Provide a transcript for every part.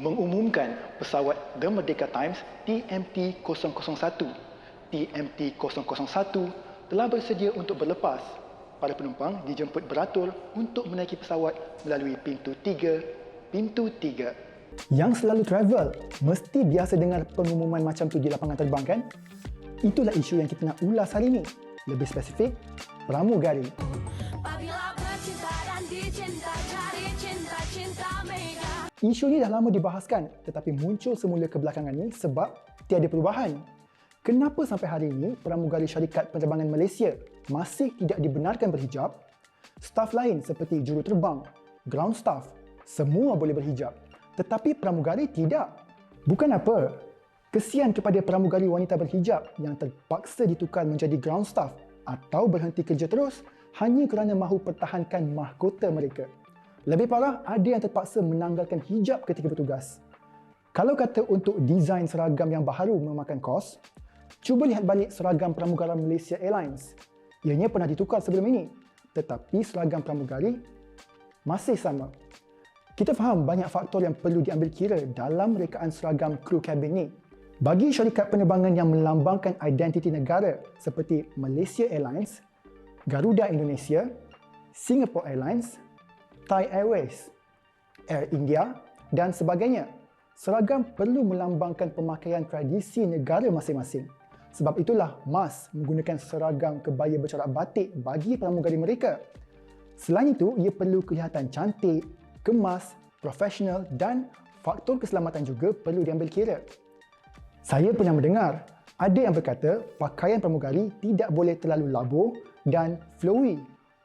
mengumumkan pesawat The Merdeka Times TMT-001. TMT-001 telah bersedia untuk berlepas. Para penumpang dijemput beratur untuk menaiki pesawat melalui pintu 3. Yang selalu travel, mesti biasa dengar pengumuman macam tu di lapangan terbang kan? Itulah isu yang kita nak ulas hari ini. Lebih spesifik, pramugari. Isu ni dah lama dibahaskan tetapi muncul semula kebelakangan ni sebab tiada perubahan. Kenapa sampai hari ini pramugari syarikat penerbangan Malaysia masih tidak dibenarkan berhijab? Staf lain seperti juruterbang, ground staff, semua boleh berhijab. Tetapi pramugari tidak. Bukan apa, kesian kepada pramugari wanita berhijab yang terpaksa ditukar menjadi ground staff atau berhenti kerja terus hanya kerana mahu pertahankan mahkota mereka. Lebih parah, ada yang terpaksa menanggalkan hijab ketika bertugas. Kalau kata untuk desain seragam yang baharu memakan kos, cuba lihat balik seragam pramugara Malaysia Airlines. Ianya pernah ditukar sebelum ini, tetapi seragam pramugari masih sama. Kita faham banyak faktor yang perlu diambil kira dalam rekaan seragam kru kabin ni. Bagi syarikat penerbangan yang melambangkan identiti negara seperti Malaysia Airlines, Garuda Indonesia, Singapore Airlines, Thai Airways, Air India dan sebagainya, seragam perlu melambangkan pemakaian tradisi negara masing-masing. Sebab itulah MAS menggunakan seragam kebaya bercorak batik bagi pramugari mereka. Selain itu, ia perlu kelihatan cantik, kemas, profesional dan faktor keselamatan juga perlu diambil kira. Saya pernah mendengar ada yang berkata pakaian pramugari tidak boleh terlalu labuh dan flowy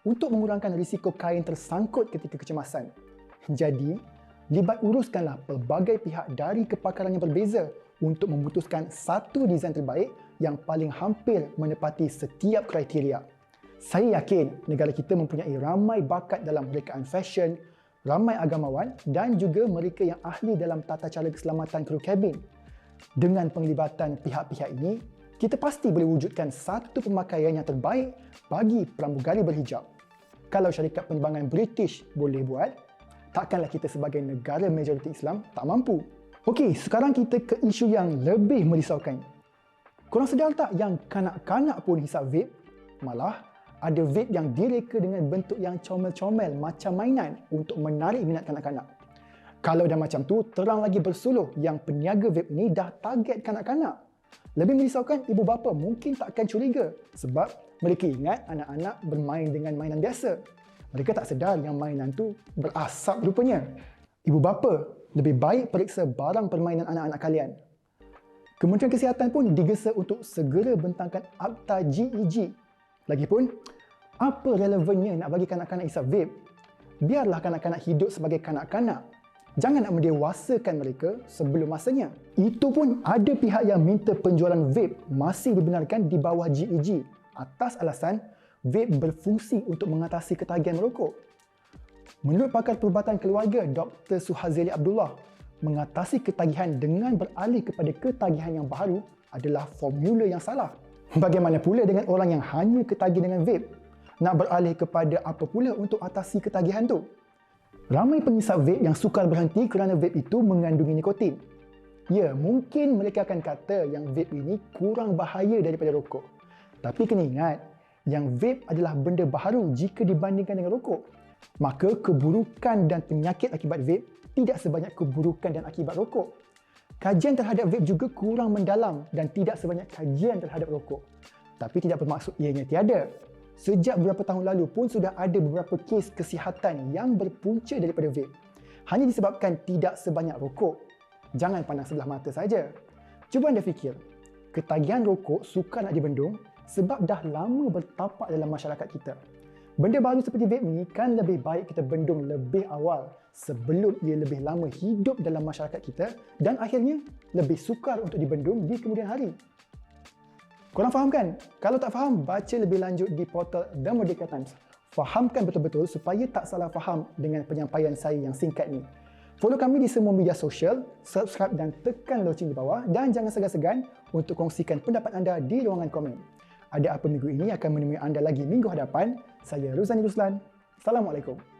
untuk mengurangkan risiko kain tersangkut ketika kecemasan. Jadi, libat uruskanlah pelbagai pihak dari kepakaran yang berbeza untuk memutuskan satu desain terbaik yang paling hampir menepati setiap kriteria. Saya yakin negara kita mempunyai ramai bakat dalam rekaan fashion, ramai agamawan dan juga mereka yang ahli dalam tata cara keselamatan kru kabin. Dengan penglibatan pihak-pihak ini, kita pasti boleh wujudkan satu pemakaian yang terbaik bagi pramugari berhijab. Kalau syarikat penerbangan British boleh buat, takkanlah kita sebagai negara majoriti Islam tak mampu. Okey, sekarang kita ke isu yang lebih merisaukan. Korang sedar tak yang kanak-kanak pun hisap vape? Malah, ada vape yang direka dengan bentuk yang comel-comel macam mainan untuk menarik minat kanak-kanak. Kalau dah macam tu, terang lagi bersuluh yang peniaga vape ini dah target kanak-kanak. Lebih merisaukan, ibu bapa mungkin takkan curiga sebab mereka ingat anak-anak bermain dengan mainan biasa. Mereka tak sedar yang mainan tu berasap rupanya. Ibu bapa, lebih baik periksa barang permainan anak-anak kalian. Kementerian Kesihatan pun digesa untuk segera bentangkan Akta GEG. Lagipun, apa relevannya nak bagi kanak-kanak hisap vape? Biarlah kanak-kanak hidup sebagai kanak-kanak. Jangan nak mendewasakan mereka sebelum masanya. Itu pun ada pihak yang minta penjualan vape masih dibenarkan di bawah GEG atas alasan vape berfungsi untuk mengatasi ketagihan merokok. Menurut pakar perubatan keluarga Dr. Suhazeli Abdullah, mengatasi ketagihan dengan beralih kepada ketagihan yang baru adalah formula yang salah. Bagaimana pula dengan orang yang hanya ketagih dengan vape? Nak beralih kepada apa pula untuk atasi ketagihan tu? Ramai pengisap vape yang sukar berhenti kerana vape itu mengandungi nikotin. Ya, mungkin mereka akan kata yang vape ini kurang bahaya daripada rokok. Tapi kena ingat, yang vape adalah benda baharu jika dibandingkan dengan rokok. Maka keburukan dan penyakit akibat vape tidak sebanyak keburukan dan akibat rokok. Kajian terhadap vape juga kurang mendalam dan tidak sebanyak kajian terhadap rokok. Tapi tidak bermaksud ianya tiada. Sejak beberapa tahun lalu pun sudah ada beberapa kes kesihatan yang berpunca daripada vape. Hanya disebabkan tidak sebanyak rokok. Jangan pandang sebelah mata saja. Cuba anda fikir, ketagihan rokok sukar nak dibendung sebab dah lama bertapak dalam masyarakat kita. Benda baru seperti vape ni kan lebih baik kita bendung lebih awal sebelum ia lebih lama hidup dalam masyarakat kita dan akhirnya lebih sukar untuk dibendung di kemudian hari. Korang faham kan? Kalau tak faham, baca lebih lanjut di portal The Merdeka Times. Fahamkan betul-betul supaya tak salah faham dengan penyampaian saya yang singkat ni. Follow kami di semua media sosial, subscribe dan tekan loceng di bawah dan jangan segan-segan untuk kongsikan pendapat anda di ruangan komen. Ada Apa Minggu ini akan menemui anda lagi minggu hadapan. Saya Ruzani Ruslan. Assalamualaikum.